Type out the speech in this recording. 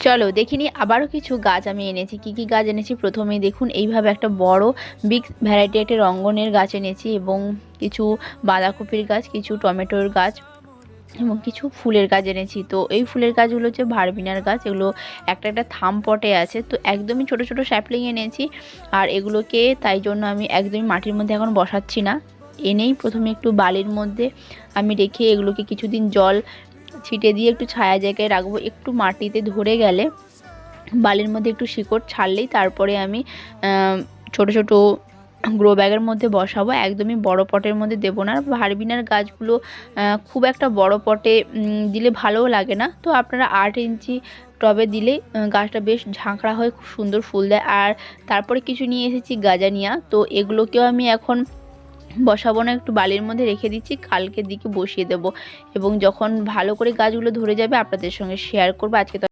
চলো দেখিনি আবারও কিছু গাছ আমি এনেছি। কি কি গাছ এনেছি প্রথমেই দেখুন, এইভাবে একটা বড় বিগ ভ্যারাইটি একটা রঙ্গনের গাছ এনেছি এবং কিছু বাঁধাকপির গাছ, কিছু টমেটোর গাছ এবং কিছু ফুলের গাছ এনেছি। তো এই ফুলের গাছগুলো হচ্ছে ভারবিনার গাছ, এগুলো একটা একটা থাম পটে আছে, তো একদমই ছোট ছোট স্যাপলিং এনেছি। আর এগুলোকে তাই জন্য আমি একদমই মাটির মধ্যে এখন বসাচ্ছি না, এনেই প্রথমে একটু বালির মধ্যে আমি রেখে এগুলোকে কিছুদিন জল ছিটে দিয়ে একটু ছায়া জায়গায় রাখবো। একটু মাটিতে ধরে গেলে বালির মধ্যে একটু শিকড় ছাড়লেই তারপরে আমি ছোট ছোট গ্রো ব্যাগের মধ্যে বসাবো, একদমই বড় পটের মধ্যে দেবো না। ভারবিনার গাছগুলো খুব একটা বড় পটে দিলে ভালোও লাগে না, তো আপনারা 8 ইঞ্চি টবে দিলে গাছটা বেশ ঝাঁকড়া হয়ে খুব সুন্দর ফুল দেয়। আর তারপরে কিছু নিয়ে এসেছি গাজানিয়া, তো এগুলোকেও আমি এখন বসাবো না, একটু বালির মধ্যে রেখে দিচ্ছি, কালকের দিকে বসিয়ে দেবো এবং যখন ভালো করে গাছগুলো ধরে যাবে আপনাদের সঙ্গে শেয়ার করবো। আজকে তো